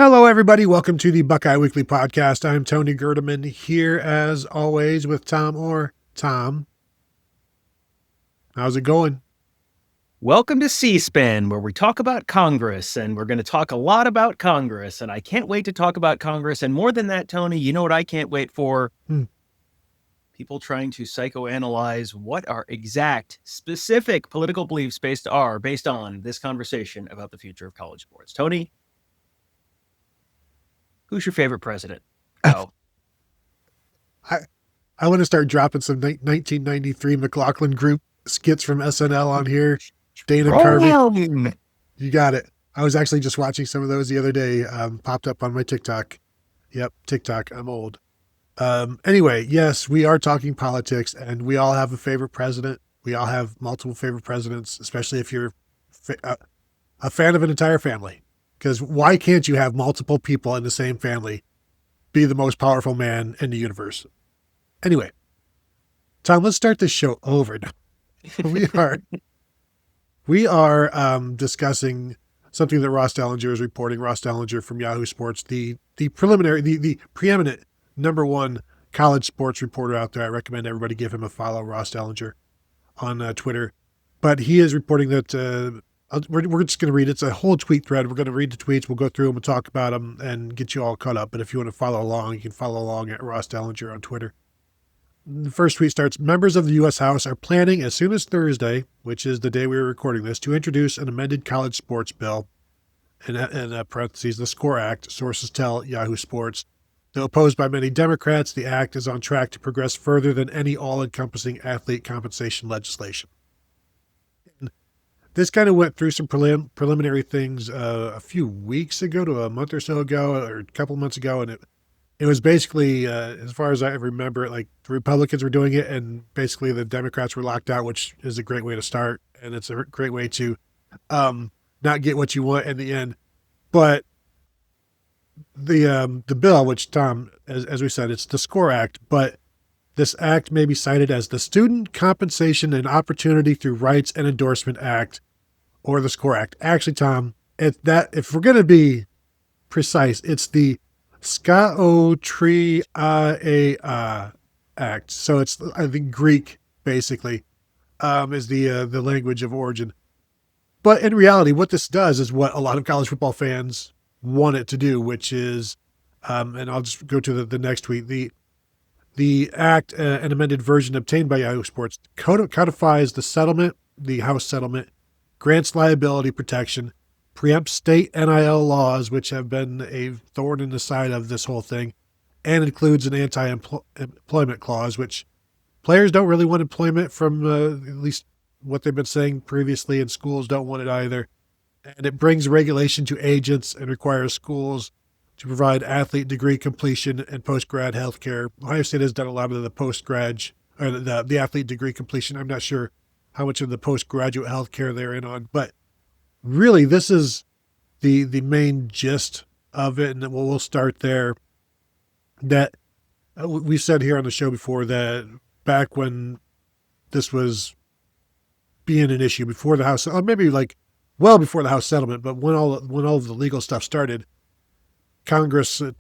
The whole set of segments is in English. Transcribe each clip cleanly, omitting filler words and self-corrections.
Hello, everybody. Welcome to the Buckeye Weekly Podcast. I'm Tony Gerdeman here, as always, with Tom or Tom. How's it going? Welcome to C-SPAN, where we talk about Congress, and we're going to talk a lot about Congress, and I can't wait to talk about Congress. And more than that, Tony, you know what I can't wait for? People trying to psychoanalyze what our exact, specific political beliefs based on this conversation about the future of college sports. Tony, who's your favorite president? Go. I want to start dropping some 1993 McLaughlin Group skits from SNL on here. Dana Carvey. You got it. I was actually just watching some of those the other day. Popped up on my TikTok. Yep, TikTok. I'm old. Anyway, yes, we are talking politics, and we all have a favorite president. We all have multiple favorite presidents, especially if you're a fan of an entire family. Because why can't you have multiple people in the same family be the most powerful man in the universe? Anyway, Tom, let's start this show over. We are discussing something that Ross Dellinger is reporting. Ross Dellinger from Yahoo Sports, the preeminent number one college sports reporter out there. I recommend everybody give him a follow, Ross Dellinger, on Twitter. But he is reporting that we're just going to read it. It's a whole tweet thread. We're going to read the tweets. We'll go through them and talk about them and get you all caught up. But if you want to follow along, you can follow along at Ross Dellinger on Twitter. The first tweet starts, members of the U.S. House are planning as soon as Thursday, which is the day we were recording this, to introduce an amended college sports bill, in parentheses, the SCORE Act, sources tell Yahoo Sports. Though opposed by many Democrats, the act is on track to progress further than any all-encompassing athlete compensation legislation. And this kind of went through some preliminary things a few weeks ago to a month or so ago, or a couple months ago, and it was basically, as far as I remember it, like the Republicans were doing it, and basically the Democrats were locked out, which is a great way to start, and it's a great way to not get what you want in the end. But the bill, which, Tom, as we said, it's the SCORE Act, but this act may be cited as the Student Compensation and Opportunity through Rights and Endorsement Act, or the SCORE Act. Actually, Tom, if we're going to be precise, it's the Skaotria Act. So it's, I think, Greek, basically, is the language of origin. But in reality, what this does is what a lot of college football fans want it to do, which is, and I'll just go to the next tweet, the act, an amended version obtained by Yahoo Sports, codifies the settlement, the House settlement, grants liability protection, preempts state NIL laws, which have been a thorn in the side of this whole thing, and includes an anti-employment clause, which players don't really want employment from, at least what they've been saying previously, and schools don't want it either. And it brings regulation to agents and requires schools to provide athlete degree completion and post-grad healthcare. Ohio State has done a lot of the post-grad, or the athlete degree completion. I'm not sure how much of the postgraduate healthcare they're in on, but really, this is the main gist of it, and we'll start there. That we've said here on the show before that back when this was being an issue, before the House, or maybe like well before the House settlement, but when all of the legal stuff started, members of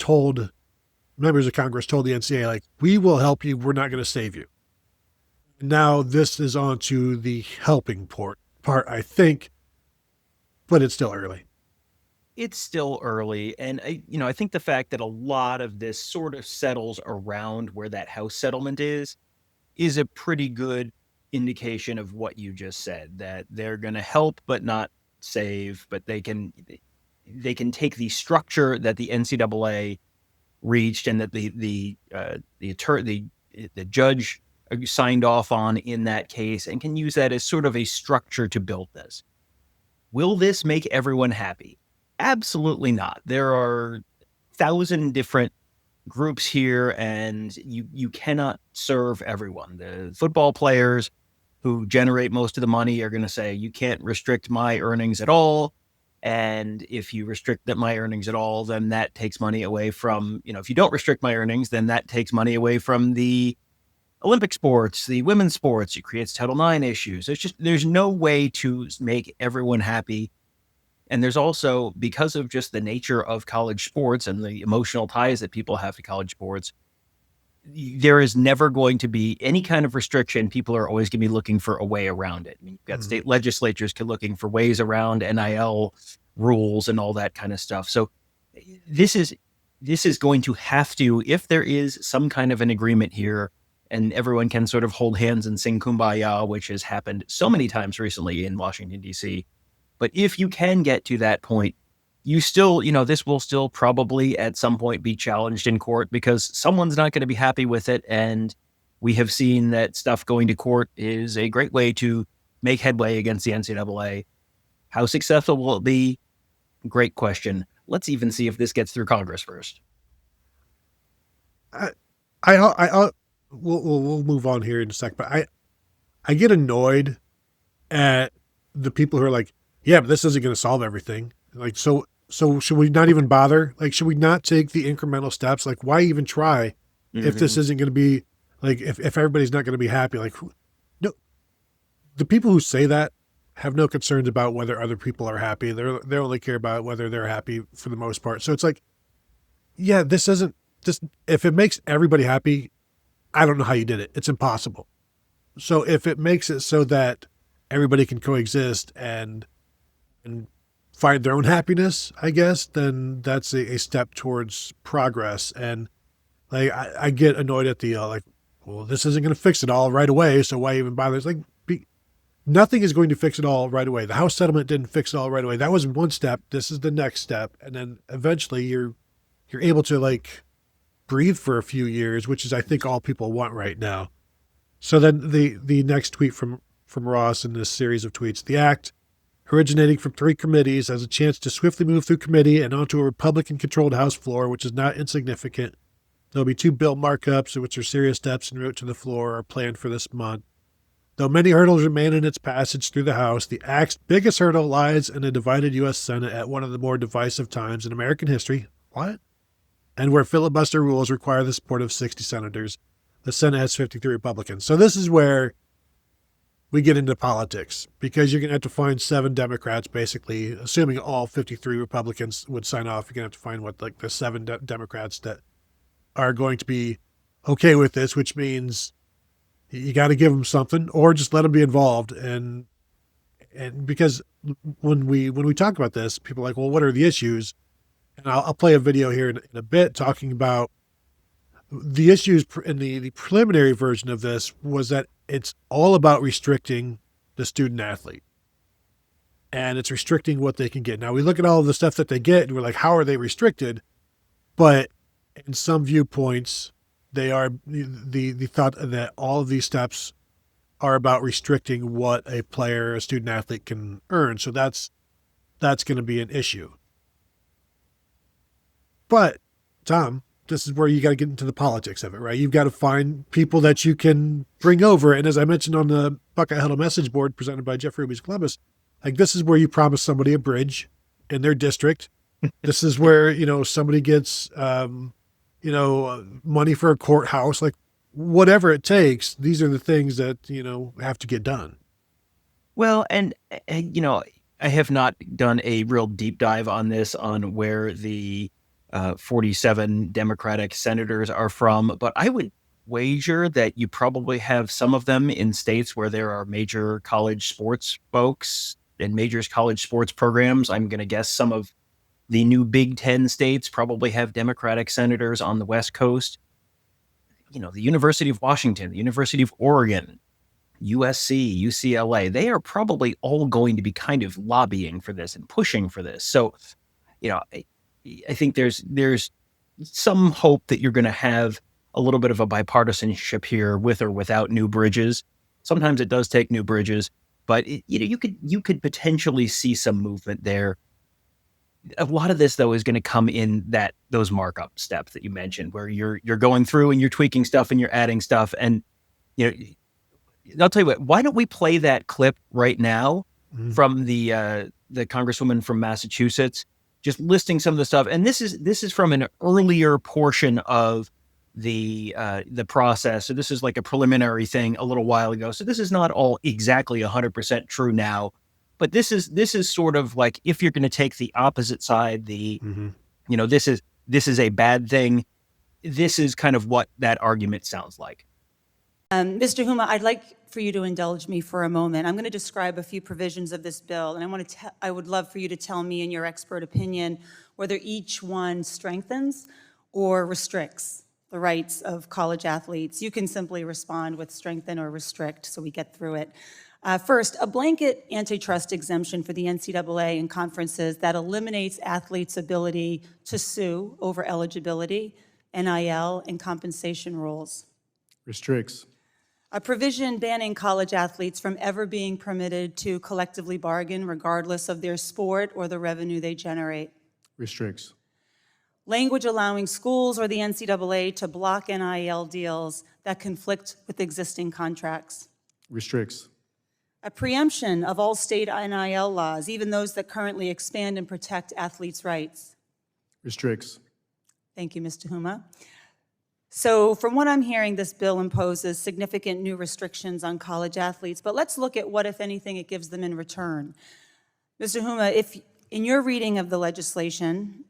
Congress told the NCAA, like, we will help you, we're not going to save you. Now this is on to the helping part, I think. But it's still early. It's still early. And, I think the fact that a lot of this sort of settles around where that House settlement is a pretty good indication of what you just said, that they're going to help but not save, but they can take the structure that the NCAA reached and that the judge signed off on in that case and can use that as sort of a structure to build this. Will this make everyone happy? Absolutely not. There are 1,000 different groups here, and you cannot serve everyone. The football players who generate most of the money are going to say, you can't restrict my earnings at all. And if you restrict my earnings at all, then that takes money away from, if you don't restrict my earnings, then that takes money away from the Olympic sports, the women's sports. It creates Title IX issues. There's no way to make everyone happy. And there's also, because of just the nature of college sports and the emotional ties that people have to college sports, there is never going to be any kind of restriction. People are always going to be looking for a way around it. I mean, you've got state legislatures looking for ways around NIL rules and all that kind of stuff. So this is going to have to, if there is some kind of an agreement here and everyone can sort of hold hands and sing Kumbaya, which has happened so many times recently in Washington, D.C. But if you can get to that point, you still, this will still probably at some point be challenged in court because someone's not going to be happy with it. And we have seen that stuff going to court is a great way to make headway against the NCAA. How successful will it be? Great question. Let's even see if this gets through Congress first. We'll move on here in a sec, but I get annoyed at the people who are like, yeah, but this isn't going to solve everything. Like, so should we not even bother? Like, should we not take the incremental steps? Like, why even try if this isn't going to be like, if everybody's not going to be happy? Like, no, the people who say that have no concerns about whether other people are happy. They only care about whether they're happy for the most part. So it's like, yeah, this isn't just, if it makes everybody happy, I don't know how you did it. It's impossible. So if it makes it so that everybody can coexist and find their own happiness, I guess, then that's a step towards progress. And like, I get annoyed at the, like, well, this isn't going to fix it all right away. So why even bother? It's like, nothing is going to fix it all right away. The House settlement didn't fix it all right away. That was one step. This is the next step. And then eventually you're able to like breathe for a few years, which is, I think, all people want right now. So then the next tweet from Ross in this series of tweets, the act originating from 3 committees has a chance to swiftly move through committee and onto a Republican-controlled House floor, which is not insignificant. There'll be 2 bill markups, which are serious steps en route to the floor, are planned for this month. Though many hurdles remain in its passage through the House, the act's biggest hurdle lies in a divided U.S. Senate at one of the more divisive times in American history. What? And where filibuster rules require the support of 60 senators. The Senate has 53 Republicans. So this is where we get into politics, because you're going to have to find 7 Democrats, basically, assuming all 53 Republicans would sign off. You're going to have to find the 7 Democrats that are going to be okay with this, which means you got to give them something or just let them be involved. And because when we talk about this, people are like, well, what are the issues? And I'll play a video here in a bit talking about the issues in the preliminary version of this was that it's all about restricting the student athlete, and it's restricting what they can get. Now we look at all of the stuff that they get and we're like, how are they restricted? But in some viewpoints, they are the thought that all of these steps are about restricting what a player, a student athlete can earn. So that's going to be an issue. But Tom, this is where you got to get into the politics of it, right? You've got to find people that you can bring over. And as I mentioned on the Buckeye Huddle message board presented by Jeff Ruby's Columbus, like, this is where you promise somebody a bridge in their district. This is where, somebody gets, money for a courthouse, like whatever it takes. These are the things that, have to get done. Well, and I have not done a real deep dive on this, on where the 47 Democratic senators are from, but I would wager that you probably have some of them in states where there are major college sports folks and major college sports programs. I'm going to guess some of the new Big Ten states probably have Democratic senators on the West Coast. The University of Washington, the University of Oregon, USC, UCLA, they are probably all going to be kind of lobbying for this and pushing for this. So, I think there's some hope that you're going to have a little bit of a bipartisanship here, with or without new bridges. Sometimes it does take new bridges, but you could potentially see some movement there. A lot of this, though, is going to come in those markup steps that you mentioned, where you're going through and you're tweaking stuff and you're adding stuff. And I'll tell you what. Why don't we play that clip right now from the Congresswoman from Massachusetts, just listing some of the stuff. And this is from an earlier portion of the process. So this is like a preliminary thing a little while ago. So this is not all exactly 100% true now, But this is sort of like, if you're going to take the opposite side, this is a bad thing. This is kind of what that argument sounds like. Mr. Huma, I'd like for you to indulge me for a moment. I'm going to describe a few provisions of this bill, and I would love for you to tell me, in your expert opinion, whether each one strengthens or restricts the rights of college athletes. You can simply respond with strengthen or restrict so we get through it. First, a blanket antitrust exemption for the NCAA and conferences that eliminates athletes' ability to sue over eligibility, NIL, and compensation rules. Restricts. A provision banning college athletes from ever being permitted to collectively bargain regardless of their sport or the revenue they generate. Restricts. Language allowing schools or the NCAA to block NIL deals that conflict with existing contracts. Restricts. A preemption of all state NIL laws, even those that currently expand and protect athletes' rights. Restricts. Thank you, Mr. Huma. So from what I'm hearing, this bill imposes significant new restrictions on college athletes, but let's look at what, if anything, it gives them in return. Mr. Huma, if in your reading of the legislation,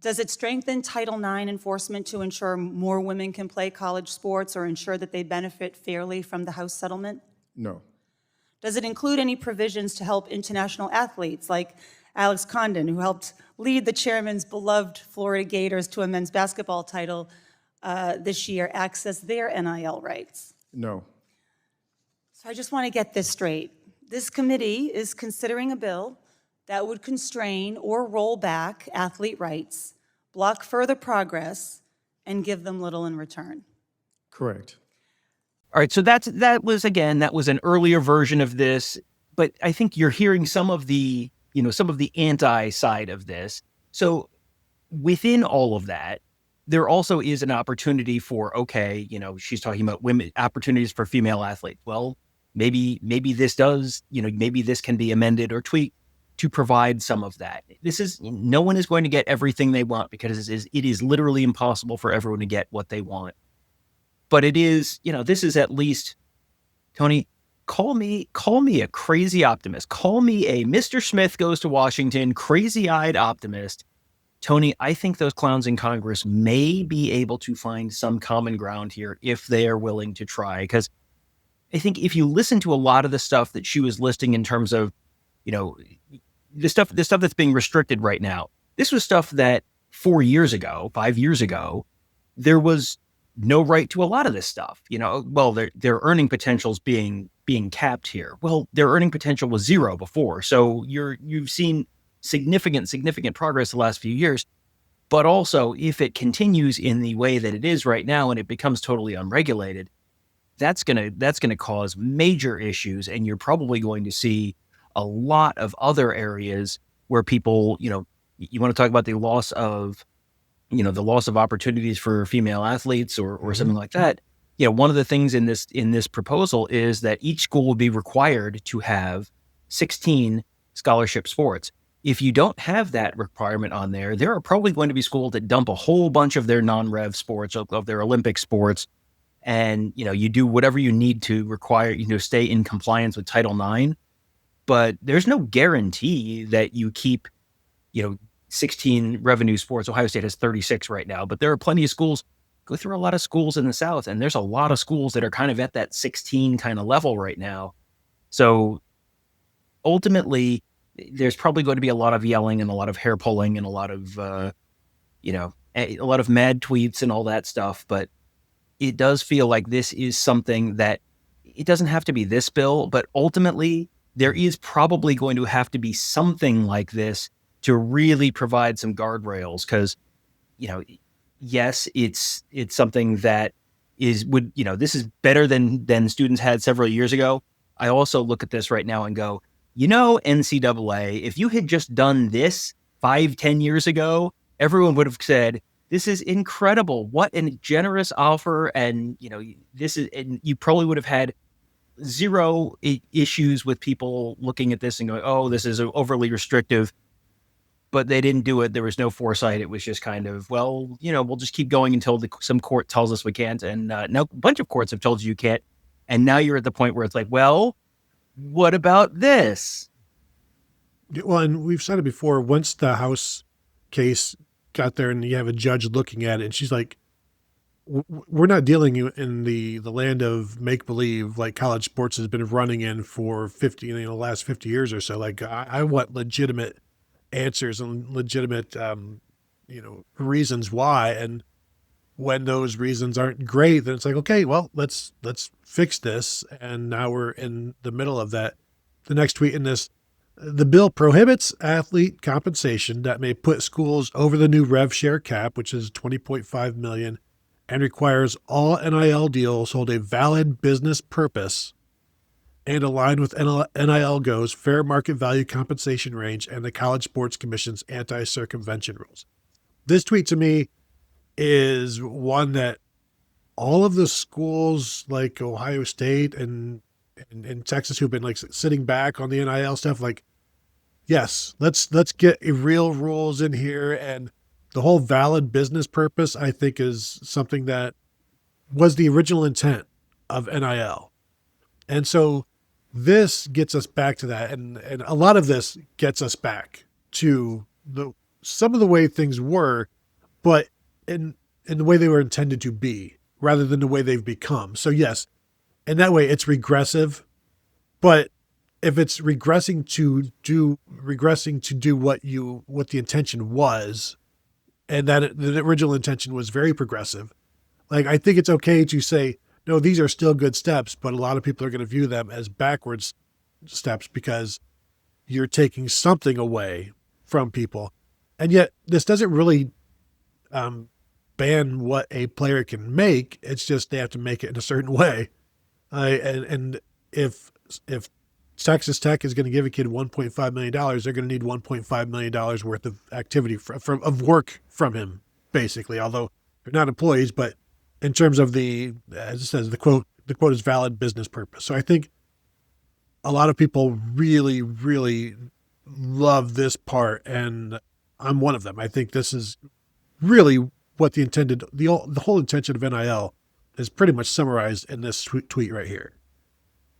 does it strengthen Title IX enforcement to ensure more women can play college sports or ensure that they benefit fairly from the House settlement? No. Does it include any provisions to help international athletes like Alex Condon, who helped lead the chairman's beloved Florida Gators to a men's basketball title this year, access their NIL rights? No. So I just want to get this straight. This committee is considering a bill that would constrain or roll back athlete rights, block further progress, and give them little in return. Correct. All right, so that was an earlier version of this, but I think you're hearing some of the anti side of this. So within all of that, there also is an opportunity for, she's talking about women, opportunities for female athletes. Well, maybe this does, maybe this can be amended or tweaked to provide some of that. No one is going to get everything they want because it is literally impossible for everyone to get what they want. But it is, this is at least, Tony, call me a crazy optimist. Call me a Mr. Smith goes to Washington, crazy-eyed optimist. Tony, I think those clowns in Congress may be able to find some common ground here if they are willing to try. Because I think if you listen to a lot of the stuff that she was listing in terms of, the stuff that's being restricted right now, this was stuff that 5 years ago, there was no right to a lot of this stuff. Their earning potential's being capped here. Well, their earning potential was zero before. So you've seen significant progress the last few years. But also, if it continues in the way that it is right now and it becomes totally unregulated, that's gonna cause major issues, and you're probably going to see a lot of other areas where people, you want to talk about the loss of opportunities for female athletes or something like that. One of the things in this proposal is that each school will be required to have 16 scholarship sports. If you don't have that requirement on there are probably going to be schools that dump a whole bunch of their non-rev sports, of their Olympic sports, and you do whatever you need to require, stay in compliance with Title IX. But there's no guarantee that you keep, 16 revenue sports. Ohio State has 36 right now, but there are plenty of schools. Go through a lot of schools in the South, and there's a lot of schools that are kind of at that 16 kind of level right now. So ultimately, there's probably going to be a lot of yelling and a lot of hair pulling and a lot of, a lot of mad tweets and all that stuff. But it does feel like this is something that it doesn't have to be this bill, but ultimately there is probably going to have to be something like this to really provide some guardrails. Because, yes, it's something that this is better than students had several years ago. I also look at this right now and go, NCAA, if you had just done this 5-10 years ago, everyone would have said, this is incredible. What a generous offer. And, and you probably would have had zero issues with people looking at this and going, oh, this is overly restrictive. But they didn't do it. There was no foresight. It was just kind of, we'll just keep going until some court tells us we can't. And now a bunch of courts have told you can't. And now you're at the point where it's like, well, what about this? Well, and we've said it before, once the House case got there and you have a judge looking at it and she's like, we're not dealing in the land of make believe like college sports has been running in for 50, the last 50 years or so. Like I want legitimate answers and legitimate, reasons why. And when those reasons aren't great, then it's like, okay, well, let's fix this. And now we're in the middle of that. The next tweet in this, the bill prohibits athlete compensation that may put schools over the new rev share cap, which is 20.5 million, and requires all NIL deals hold a valid business purpose and align with NIL Go's fair market value compensation range and the College Sports Commission's anti-circumvention rules. This tweet to me is one that all of the schools like Ohio State and Texas who've been like sitting back on the NIL stuff, like, yes, let's get real rules in here. And the whole valid business purpose, I think, is something that was the original intent of NIL. And so this gets us back to that. And a lot of this gets us back to some of the way things were, but in the way they were intended to be rather than the way they've become. So yes, in that way it's regressive, but if it's regressing to do what the intention was, and that the original intention was very progressive, like I think it's okay to say, no, these are still good steps, but a lot of people are going to view them as backwards steps because you're taking something away from people. And yet this doesn't really ban what a player can make. It's just they have to make it in a certain way. And if Texas Tech is going to give a kid $1.5 million, they're going to need $1.5 million worth of activity of work from him, basically, although they're not employees, but in terms of as it says, the quote is valid business purpose. So I think a lot of people really, really love this part, and I'm one of them. I think this is really what the whole intention of NIL is pretty much summarized in this tweet right here.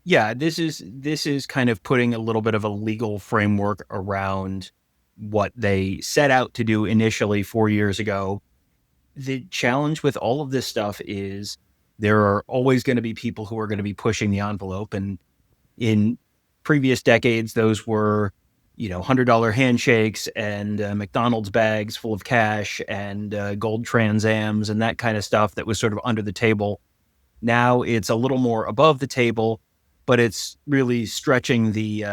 Yeah, this is kind of putting a little bit of a legal framework around what they set out to do initially 4 years ago. The challenge with all of this stuff is there are always going to be people who are going to be pushing the envelope. And in previous decades, those were, $100 handshakes and McDonald's bags full of cash and gold Trans Ams and that kind of stuff that was sort of under the table. Now it's a little more above the table, but it's really stretching the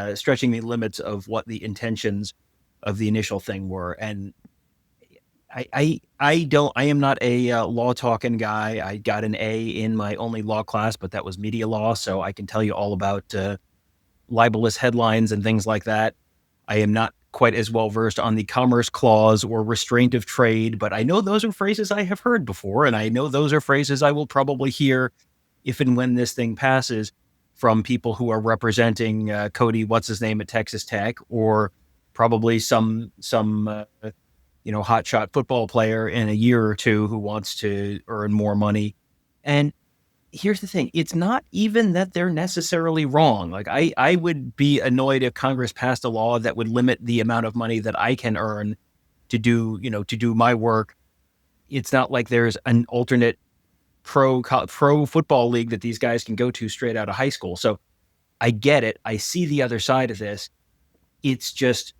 limits of what the intentions of the initial thing were. And I am not a law talking guy. I got an A in my only law class, but that was media law. So I can tell you all about libelous headlines and things like that. I am not quite as well versed on the Commerce Clause or restraint of trade, but I know those are phrases I have heard before. And I know those are phrases I will probably hear if and when this thing passes from people who are representing Cody, what's his name at Texas Tech, or probably some hotshot football player in a year or two who wants to earn more money. And here's the thing. It's not even that they're necessarily wrong. Like I would be annoyed if Congress passed a law that would limit the amount of money that I can earn to do my work. It's not like there's an alternate pro football league that these guys can go to straight out of high school. So I get it. I see the other side of this. It's just,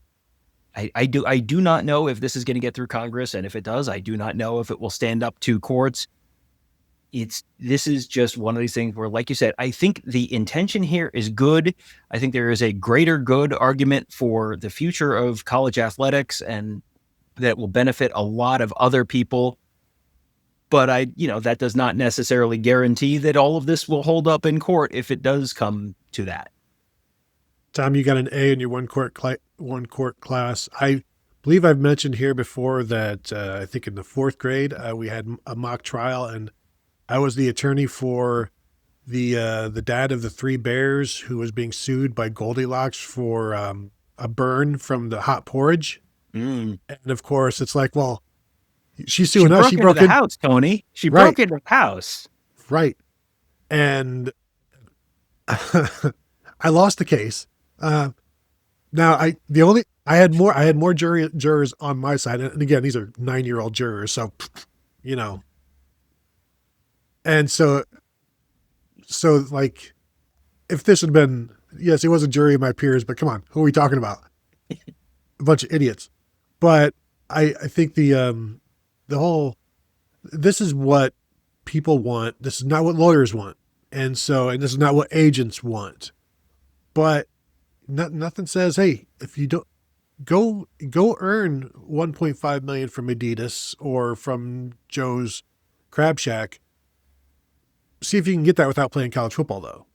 I do not know if this is going to get through Congress. And if it does, I do not know if it will stand up to courts. This is just one of these things where, like you said, I think the intention here is good. I think there is a greater good argument for the future of college athletics and that will benefit a lot of other people. But that does not necessarily guarantee that all of this will hold up in court if it does come to that. Tom, you got an A in your one court class. I believe I've mentioned here before that I think in the fourth grade we had a mock trial, and I was the attorney for the dad of the three bears who was being sued by Goldilocks for a burn from the hot porridge. And of course, it's like, well, she's suing us. She broke into the house, Tony. She broke into the house. Right. And I lost the case. Now I had more jurors on my side. And again, these are 9-year-old jurors. So, you know, and so like, if this had been, yes, it was a jury of my peers, but come on, who are we talking about? A bunch of idiots. But I think the whole, this is what people want. This is not what lawyers want. And this is not what agents want. But nothing says, hey, if you don't go earn $1.5 million from Adidas or from Joe's Crab Shack. See if you can get that without playing college football, though.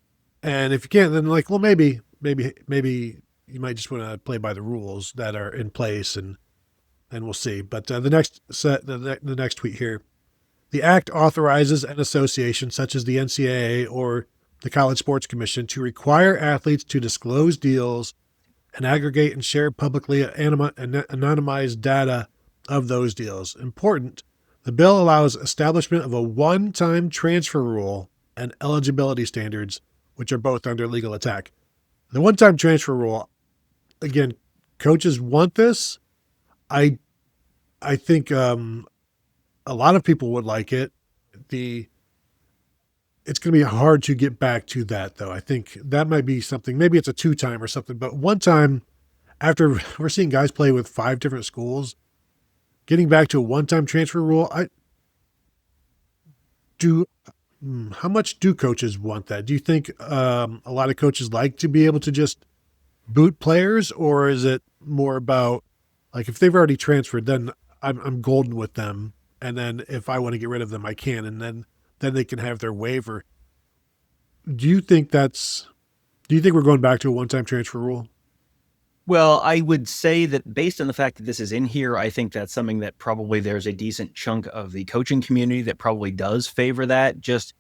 And if you can't, then like, well, maybe you might just want to play by the rules that are in place, and we'll see. But the next tweet here, the act authorizes an association such as the NCAA or the College Sports Commission to require athletes to disclose deals and aggregate and share publicly anonymized data of those deals. Important, the bill allows establishment of a one-time transfer rule and eligibility standards, which are both under legal attack. The one-time transfer rule, again, coaches want this. I think a lot of people would like it. It's going to be hard to get back to that, though. I think that might be something. Maybe it's a 2-time or something, but one time, after we're seeing guys play with 5 different schools, getting back to a one-time transfer rule, how much do coaches want that? Do you think a lot of coaches like to be able to just boot players, or is it more about, like, if they've already transferred, then I'm golden with them, and then if I want to get rid of them, I can, and then they can have their waiver. Do you think we're going back to a one-time transfer rule? Well, I would say that based on the fact that this is in here, I think that's something that probably there's a decent chunk of the coaching community that probably does favor that. Just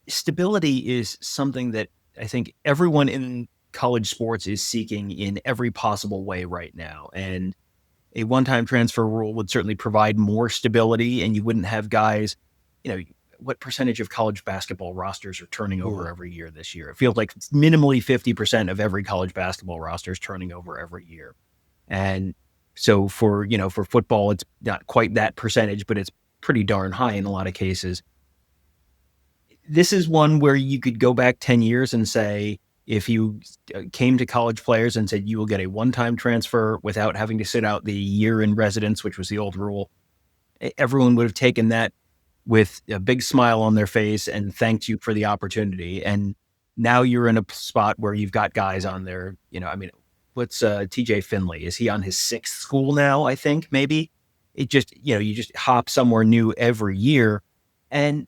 stability is something that I think everyone in college sports is seeking in every possible way right now. And a one-time transfer rule would certainly provide more stability, and you wouldn't have guys, what percentage of college basketball rosters are turning over every year this year? It feels like minimally 50% of every college basketball roster is turning over every year. And so for football, it's not quite that percentage, but it's pretty darn high in a lot of cases. This is one where you could go back 10 years and say, if you came to college players and said you will get a one-time transfer without having to sit out the year in residence, which was the old rule, everyone would have taken that with a big smile on their face and thanked you for the opportunity. And now you're in a spot where you've got guys on there, what's TJ Finley? Is he on his 6th school now? I think maybe it just, you just hop somewhere new every year. And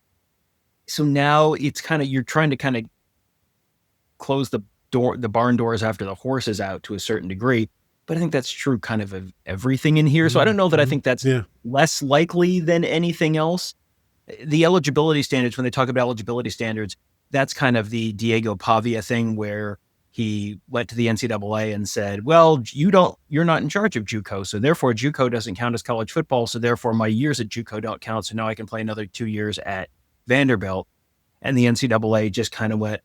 so now it's you're trying to kind of close the barn doors after the horse is out to a certain degree. But I think that's true kind of everything in here. So I don't know that I think that's less likely than anything else. The eligibility standards, when they talk about eligibility standards, that's kind of the Diego Pavia thing where he went to the NCAA and said, well, you're not in charge of JUCO. So therefore JUCO doesn't count as college football. So therefore my years at JUCO don't count. So now I can play another 2 years at Vanderbilt. And the NCAA just kind of went,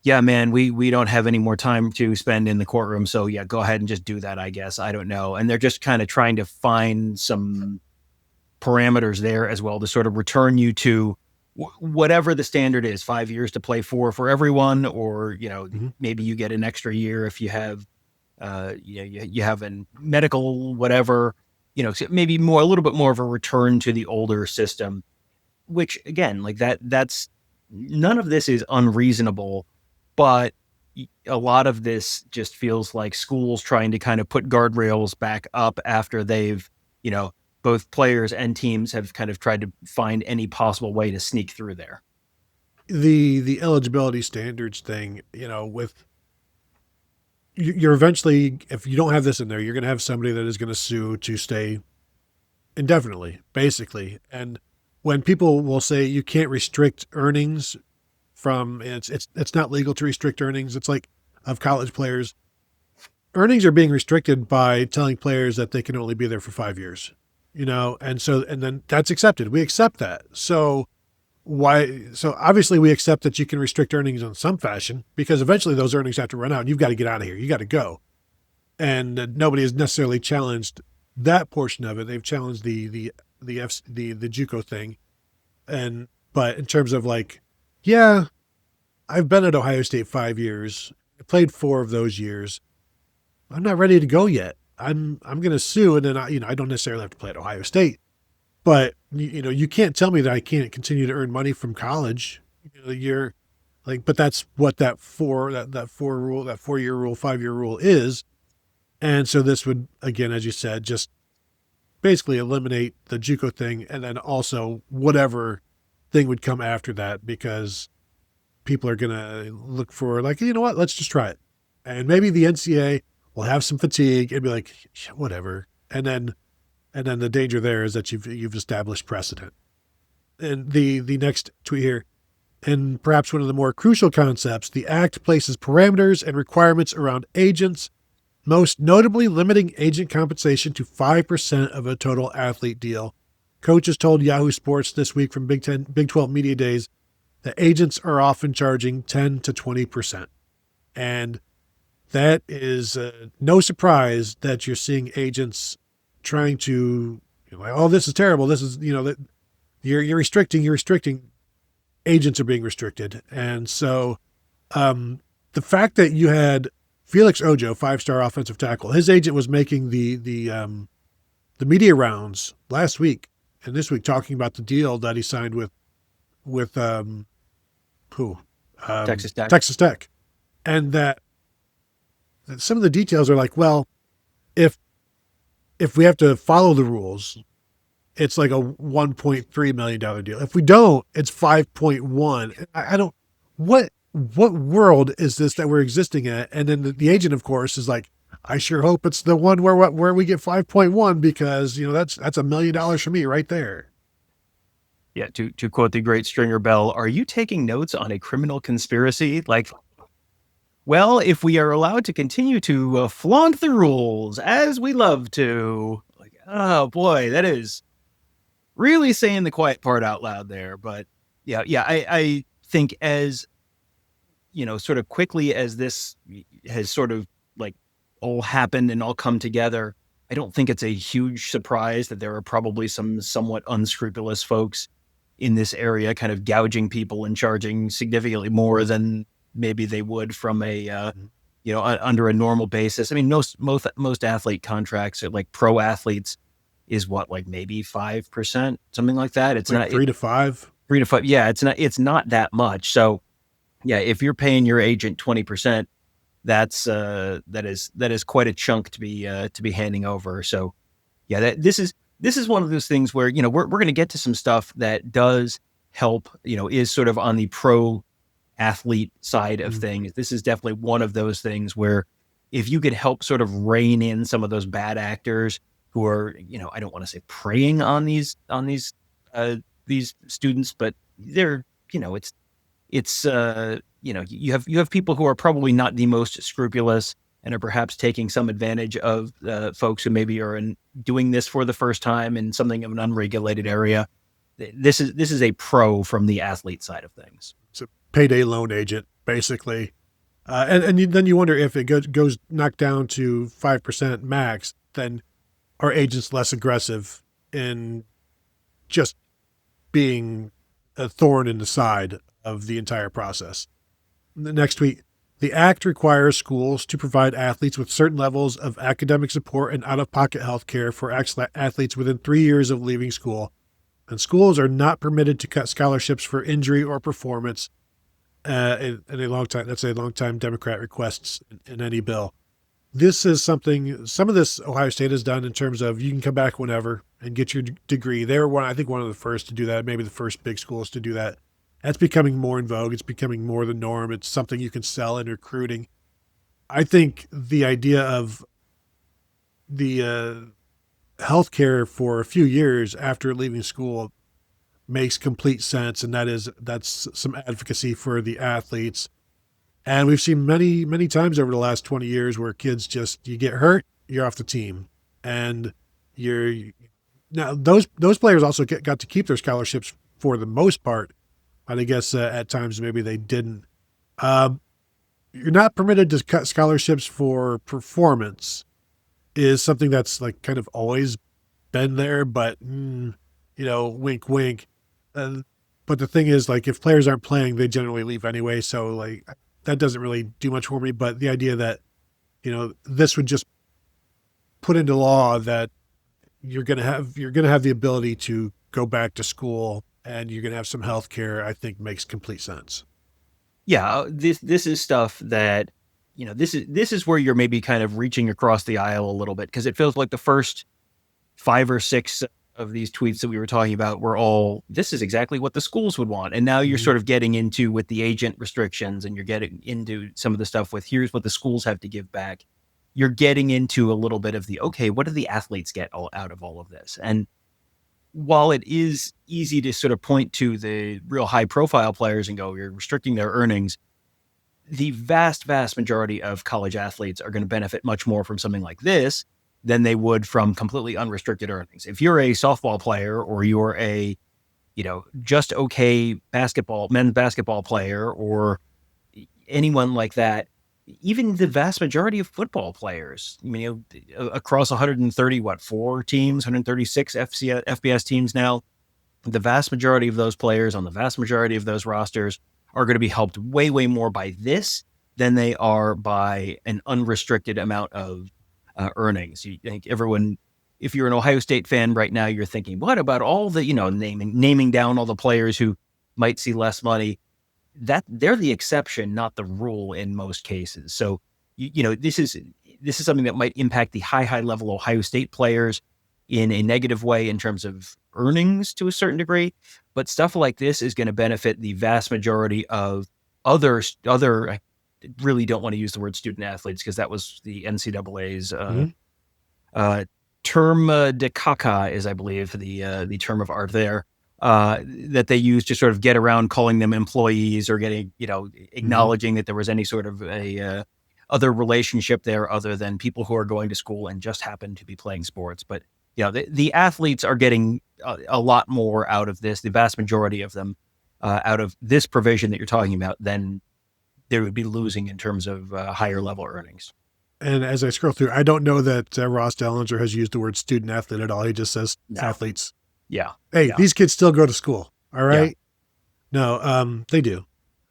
yeah, man, we don't have any more time to spend in the courtroom. So yeah, go ahead and just do that, I guess. I don't know. And they're just kind of trying to find some parameters there as well to sort of return you to whatever the standard is, 5 years to play for everyone, or, maybe you get an extra year if you have, you have a medical, whatever, so maybe a little bit more of a return to the older system, which again, like that's none of this is unreasonable, but a lot of this just feels like schools trying to kind of put guardrails back up after they've, both players and teams have kind of tried to find any possible way to sneak through there. The eligibility standards thing, with you're eventually, if you don't have this in there, you're going to have somebody that is going to sue to stay indefinitely, basically. And when people will say you can't restrict earnings it's not legal to restrict earnings. It's like of college players, earnings are being restricted by telling players that they can only be there for 5 years. And then that's accepted. We accept that. So obviously we accept that you can restrict earnings in some fashion, because eventually those earnings have to run out and you've got to get out of here. You got to go. and nobody has necessarily challenged that portion of it. They've challenged the JUCO thing, but in terms of like, yeah, I've been at Ohio State 5 years. I played 4 of those years. I'm not ready to go yet. I'm going to sue, and then I don't necessarily have to play at Ohio State, but you can't tell me that I can't continue to earn money from college. You're like, but that's what that 4-year rule, 5-year rule is. And so this would, again, as you said, just basically eliminate the JUCO thing, and then also whatever thing would come after that, because people are going to look for like, you know what, let's just try it. And maybe the NCAA will have some fatigue and be like, whatever. And then the danger there is that you've established precedent. And the next tweet here, and perhaps one of the more crucial concepts, the act places parameters and requirements around agents, most notably limiting agent compensation to 5% of a total athlete deal. Coaches told Yahoo Sports this week from Big 12 Media Days that agents are often charging 10 to 20%. And that is no surprise that you're seeing agents trying to, like, oh, this is terrible. This is, that you're restricting. Agents are being restricted. And so the fact that you had Felix Ojo, 5-star offensive tackle, his agent was making the media rounds last week and this week talking about the deal that he signed with Texas Tech. And that some of the details are like, well, if we have to follow the rules, it's like a $1.3 million deal. If we don't, it's 5.1. I don't, what world is this that we're existing at? And then the agent, of course, is like, I sure hope it's the one where we get 5.1, because that's $1 million for me right there. Yeah, to quote the great Stringer Bell, are you taking notes on a criminal conspiracy? Like, well, if we are allowed to continue to flaunt the rules as we love to, like, oh boy, that is really saying the quiet part out loud there. But yeah, I think as, sort of quickly as this has sort of like all happened and all come together, I don't think it's a huge surprise that there are probably some somewhat unscrupulous folks in this area kind of gouging people and charging significantly more than maybe they would from a, under a normal basis. I mean, most athlete contracts are like pro athletes is what, like maybe 5%, something like that. It's like not 3 to 5. 3 to 5. Yeah. It's not that much. So yeah, if you're paying your agent 20%, that is quite a chunk to be handing over. So yeah, this is one of those things where, we're going to get to some stuff that does help, is sort of on the pro athlete side of things. This is definitely one of those things where if you could help sort of rein in some of those bad actors who are, I don't want to say preying on these students, but they're, you have people who are probably not the most scrupulous and are perhaps taking some advantage of folks who maybe are doing this for the first time in something of an unregulated area. This is a pro from the athlete side of things. It's a payday loan agent, basically. Then you wonder if it goes knocked down to 5% max, then are agents less aggressive in just being a thorn in the side of the entire process. The next tweet, the act requires schools to provide athletes with certain levels of academic support and out-of-pocket health care for athletes within 3 years of leaving school. And schools are not permitted to cut scholarships for injury or performance in a long time. That's a long time Democrat requests in any bill. This is something, some of this Ohio State has done in terms of you can come back whenever and get your degree. They were one of the first to do that, maybe the first big schools to do that. That's becoming more in vogue. It's becoming more the norm. It's something you can sell in recruiting. I think the idea of the healthcare for a few years after leaving school makes complete sense, and that's some advocacy for the athletes. And we've seen many, many times over the last 20 years where kids you get hurt, you're off the team. And now those players also got to keep their scholarships for the most part. But I guess at times maybe they didn't. you're not permitted to cut scholarships for performance is something that's like kind of always been there, but wink, wink. But the thing is, like, if players aren't playing, they generally leave anyway. So like that doesn't really do much for me. But the idea that, this would just put into law that you're going to have the ability to go back to school and you're going to have some health care, I think makes complete sense. Yeah, this is stuff that, this is where you're maybe kind of reaching across the aisle a little bit, because it feels like the first 5 or 6 of these tweets that we were talking about were all, this is exactly what the schools would want. And now you're sort of getting into with the agent restrictions, and you're getting into some of the stuff with here's what the schools have to give back. You're getting into a little bit of the, okay, what do the athletes get out of all of this? And while it is easy to sort of point to the real high profile players and go, you're restricting their earnings, the vast, vast majority of college athletes are going to benefit much more from something like this than they would from completely unrestricted earnings. If you're a softball player, or you're a, just okay men's basketball player, or anyone like that, even the vast majority of football players, across 136 FBS teams now, the vast majority of those players on the vast majority of those rosters are going to be helped way, way more by this than they are by an unrestricted amount of earnings. You think everyone, if you're an Ohio State fan right now, you're thinking, what about all the, naming down all the players who might see less money? That they're the exception, not the rule in most cases. So, this is something that might impact the high level Ohio State players in a negative way in terms of earnings to a certain degree. But stuff like this is going to benefit the vast majority of other, I really don't want to use the word student athletes, because that was the NCAA's term de caca is, I believe, the term of art there. That they use to sort of get around calling them employees, or getting, acknowledging that there was any sort of a other relationship there other than people who are going to school and just happen to be playing sports. But, the athletes are getting a lot more out of this, the vast majority of them, out of this provision that you're talking about, than they would be losing in terms of higher level earnings. And as I scroll through, I don't know that Ross Dellinger has used the word student athlete at all. He just says athletes. Yeah. Hey, yeah. These kids still go to school. All right. Yeah. No, they do.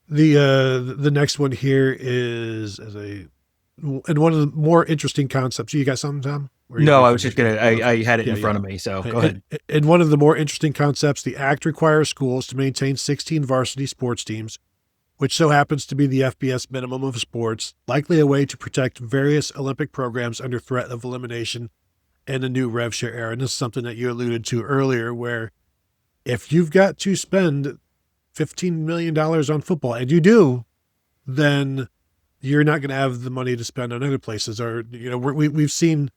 The next one here is and one of the more interesting concepts. You got something, Tom? No, I was just going to, I had it in front of me. So go ahead. And one of the more interesting concepts, the act requires schools to maintain 16 varsity sports teams, which so happens to be the FBS minimum of sports, likely a way to protect various Olympic programs under threat of elimination in the new rev share era. And this is something that you alluded to earlier, where if you've got to spend $15 million on football, and you do, then you're not going to have the money to spend on other places. Or, we've seen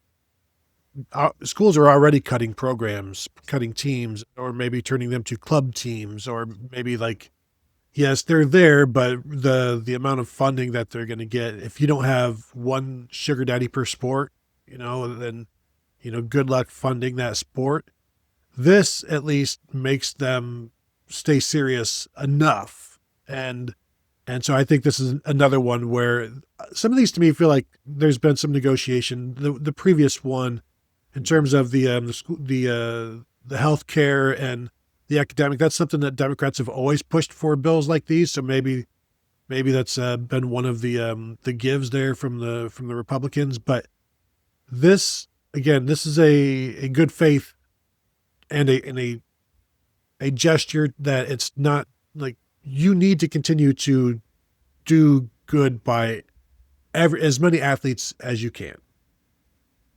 schools are already cutting programs, cutting teams, or maybe turning them to club teams, or maybe like, yes, they're there, but the amount of funding that they're going to get, if you don't have one sugar daddy per sport, then good luck funding that sport. This at least makes them stay serious enough. And so I think this is another one where some of these to me feel like there's been some negotiation. The previous one, in terms of the health care and the academic, that's something that Democrats have always pushed for bills like these. So maybe that's been one of the gives there from the Republicans. But this, again, this is a good faith and a gesture that it's not like you need to continue to do good by as many athletes as you can.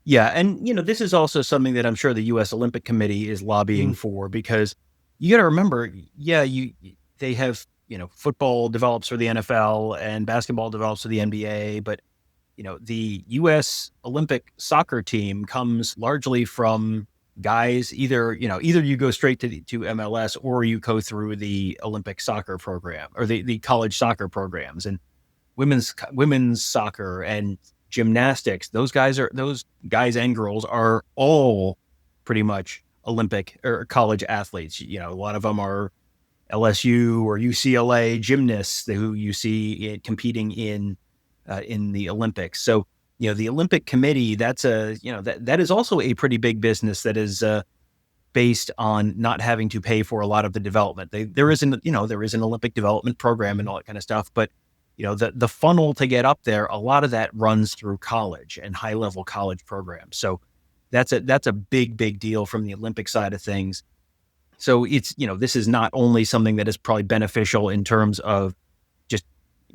Yeah. And, this is also something that I'm sure the U.S. Olympic Committee is lobbying for, because you got to remember, they have, football develops for the NFL and basketball develops for the NBA, but the U.S. Olympic soccer team comes largely from guys, either you go straight to MLS, or you go through the Olympic soccer program, or the college soccer programs, and women's soccer and gymnastics. Those guys and girls are all pretty much Olympic or college athletes. A lot of them are LSU or UCLA gymnasts who you see competing in in the Olympics. So, the Olympic Committee, that's that is also a pretty big business that is based on not having to pay for a lot of the development. There is an Olympic development program and all that kind of stuff, but the funnel to get up there, a lot of that runs through college and high level college programs. So that's a big deal from the Olympic side of things. So it's, this is not only something that is probably beneficial in terms of just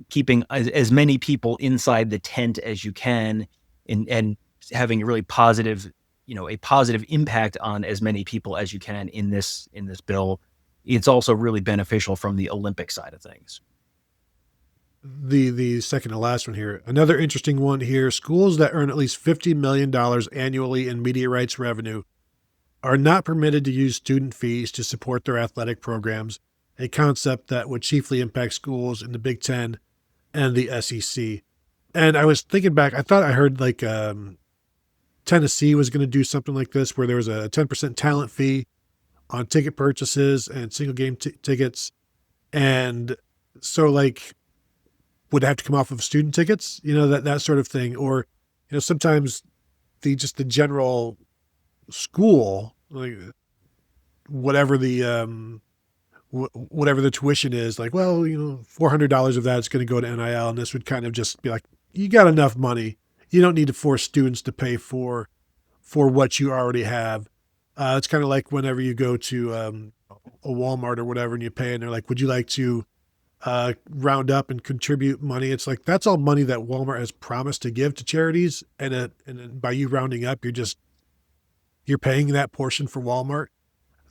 keeping as many people inside the tent as you can and having a really positive, a positive impact on as many people as you can in this bill. It's also really beneficial from the Olympic side of things. The second to last one here, another interesting one here, schools that earn at least $50 million annually in media rights revenue are not permitted to use student fees to support their athletic programs, a concept that would chiefly impact schools in the Big Ten and the SEC. And I was thinking back, I thought I heard like Tennessee was going to do something like this, where there was a 10% talent fee on ticket purchases and single game tickets. And so like, would have to come off of student tickets, that sort of thing. Or, sometimes the general school, like whatever the tuition is, like, well, $400 of that is going to go to NIL. And this would kind of just be like, you got enough money. You don't need to force students to pay for what you already have. It's kind of like whenever you go to a Walmart or whatever and you pay and they're like, would you like to round up and contribute money? It's like, that's all money that Walmart has promised to give to charities. And then by you rounding up, you're paying that portion for Walmart.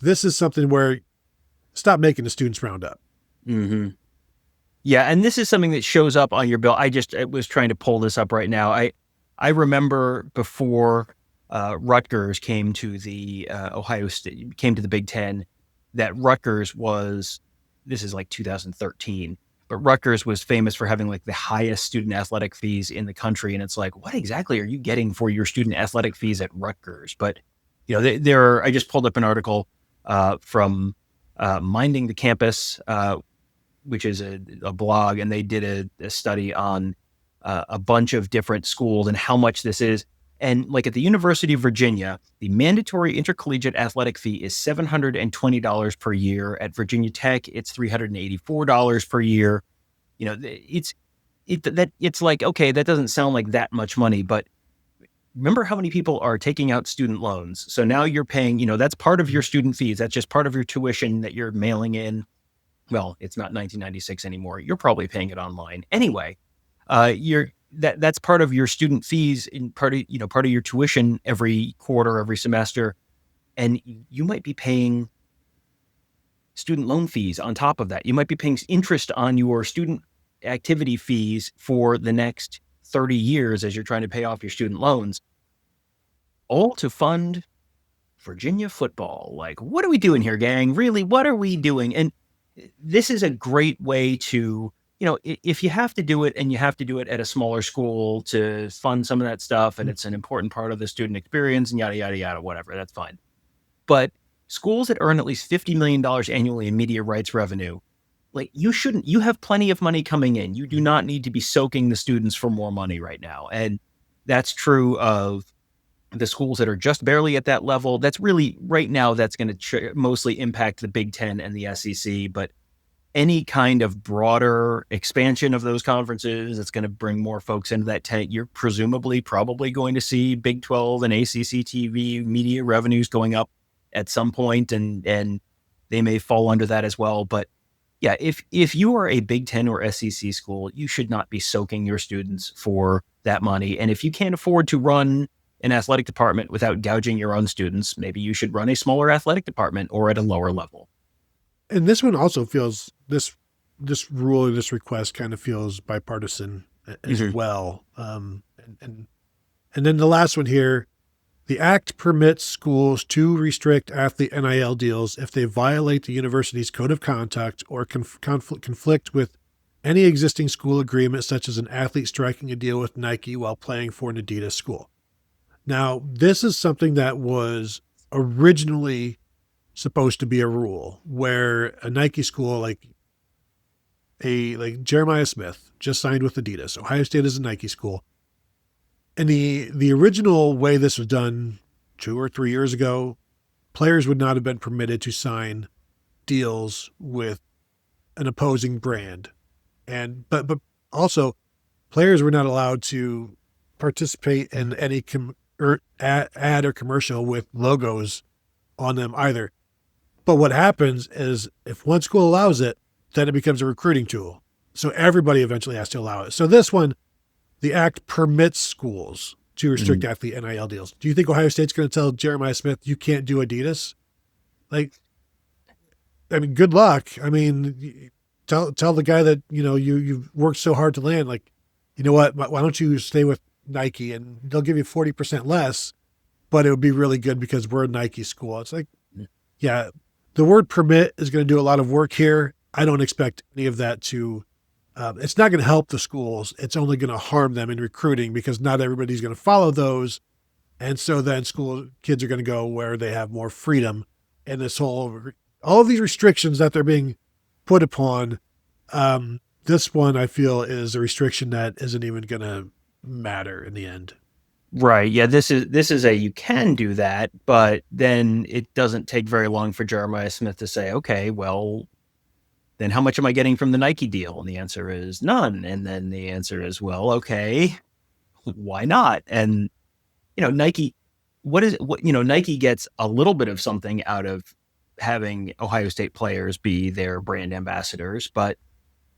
This is something where stop making the students round up. Mm-hmm. Yeah. And this is something that shows up on your bill. I was trying to pull this up right now. I remember before Rutgers came to the Ohio State, came to the Big Ten, that Rutgers was, this is like 2013, but Rutgers was famous for having like the highest student athletic fees in the country. And it's like, what exactly are you getting for your student athletic fees at Rutgers? But, I just pulled up an article from Minding the Campus, which is a blog, and they did a study on a bunch of different schools and how much this is. And like at the University of Virginia, the mandatory intercollegiate athletic fee is $720 per year. At Virginia Tech, it's $384 per year. It's like, okay, that doesn't sound like that much money, but remember how many people are taking out student loans. So now you're paying, that's part of your student fees. That's just part of your tuition that you're mailing in. Well, it's not 1996 anymore. You're probably paying it online. Anyway, that's part of your student fees in part of your tuition every quarter, every semester. And you might be paying student loan fees on top of that. You might be paying interest on your student activity fees for the next 30 years as you're trying to pay off your student loans, all to fund Virginia football. Like, what are we doing here, gang? Really, what are we doing? And this is a great way to, if you have to do it and you have to do it at a smaller school to fund some of that stuff, and it's an important part of the student experience and yada, yada, yada, whatever, that's fine. But schools that earn at least $50 million annually in media rights revenue, like you have plenty of money coming in. You do not need to be soaking the students for more money right now. And that's true of the schools that are just barely at that level. That's really right now, that's going to mostly impact the Big Ten and the SEC, but any kind of broader expansion of those conferences, it's going to bring more folks into that tent. You're probably going to see Big 12 and ACC TV media revenues going up at some point, and they may fall under that as well. But yeah, if you are a Big Ten or SEC school, you should not be soaking your students for that money. And if you can't afford to run an athletic department without gouging your own students, maybe you should run a smaller athletic department or at a lower level. And this one also feels, this rule or this request kind of feels bipartisan as well. And then the last one here, the act permits schools to restrict athlete NIL deals if they violate the university's code of conduct or conflict with any existing school agreement, such as an athlete striking a deal with Nike while playing for an Adidas school. Now, this is something that was originally supposed to be a rule where a Nike school, like like Jeremiah Smith just signed with Adidas. Ohio State is a Nike school. And the original way this was done 2 or 3 years ago, players would not have been permitted to sign deals with an opposing brand. But also players were not allowed to participate in any ad or commercial with logos on them either. But what happens is if one school allows it, then it becomes a recruiting tool. So everybody eventually has to allow it. So this one, the act permits schools to restrict athlete NIL deals. Do you think Ohio State's going to tell Jeremiah Smith, you can't do Adidas? Like, I mean, good luck. I mean, tell the guy that, you've worked so hard to land, like, you know what, why don't you stay with Nike and they'll give you 40% less, but it would be really good because we're a Nike school. It's like, yeah, the word permit is going to do a lot of work here. I don't expect any of that to, it's not going to help the schools. It's only going to harm them in recruiting because not everybody's going to follow those. And so then school kids are going to go where they have more freedom. And this all of these restrictions that they're being put upon, this one I feel is a restriction that isn't even going to matter in the end. Right. Yeah. This is you can do that, but then it doesn't take very long for Jeremiah Smith to say, okay, well, then how much am I getting from the Nike deal? And the answer is none. And then the answer is, well, okay, why not? And, Nike, Nike gets a little bit of something out of having Ohio State players be their brand ambassadors, but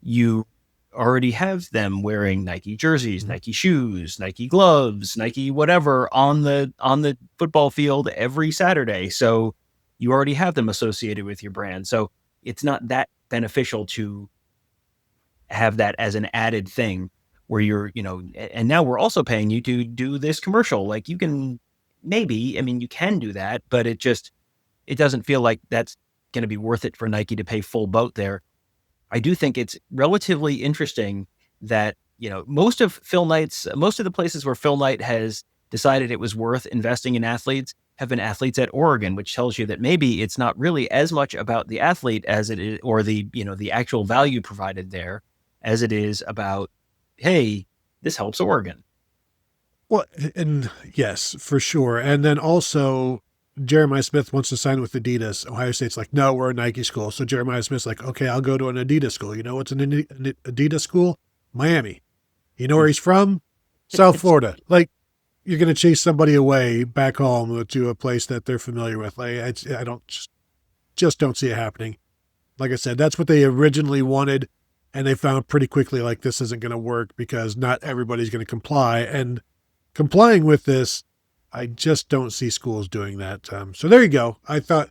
you already have them wearing Nike jerseys, Nike shoes, Nike gloves, Nike whatever on the football field every Saturday. So you already have them associated with your brand. So it's not that beneficial to have that as an added thing where you're, and now we're also paying you to do this commercial. Like you can you can do that, but it doesn't feel like that's going to be worth it for Nike to pay full boat there. I do think it's relatively interesting that, most of the places where Phil Knight has decided it was worth investing in athletes have been athletes at Oregon, which tells you that maybe it's not really as much about the athlete as it is, or the actual value provided there as it is about, hey, this helps Oregon. Well, and yes, for sure. And then also Jeremiah Smith wants to sign with Adidas. Ohio State's like, no, we're a Nike school. So Jeremiah Smith's like, okay, I'll go to an Adidas school. You know what's an Adidas school? Miami. You know where he's from? South Florida. Like, you're going to chase somebody away back home to a place that they're familiar with. Like, I don't just don't see it happening. Like I said, that's what they originally wanted. And they found pretty quickly, like, this isn't going to work because not everybody's going to comply. And complying with this, I just don't see schools doing that. So there you go. I thought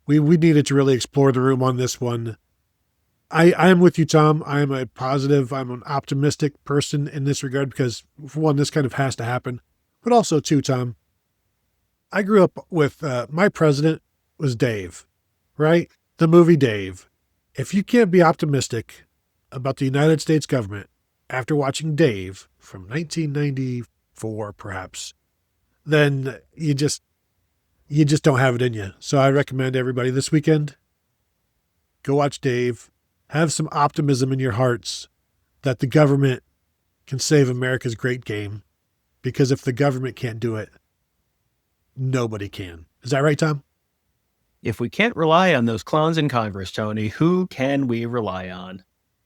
we needed to really explore the room on this one. I am with you, Tom. I'm an optimistic person in this regard because, for one, this kind of has to happen. But also, too, Tom, I grew up with my president was Dave, right? The movie Dave. If you can't be optimistic about the United States government after watching Dave from 1994, perhaps, then you just don't have it in you. So I recommend everybody this weekend, go watch Dave. Have some optimism in your hearts that the government can save America's great game. Because if the government can't do it, nobody can. Is that right, Tom? If we can't rely on those clowns in Congress, Tony, who can we rely on?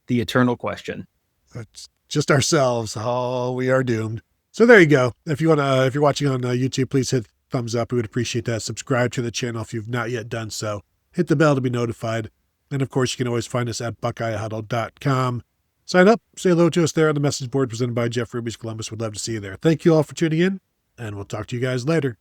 The eternal question. It's just ourselves. Oh, we are doomed. So there you go. If you're watching on YouTube, please hit thumbs up. We would appreciate that. Subscribe to the channel if you've not yet done so. Hit the bell to be notified. And of course, you can always find us at BuckeyeHuddle.com. Sign up, say hello to us there on the message board presented by Jeff Ruby's Columbus. Would love to see you there. Thank you all for tuning in, and we'll talk to you guys later.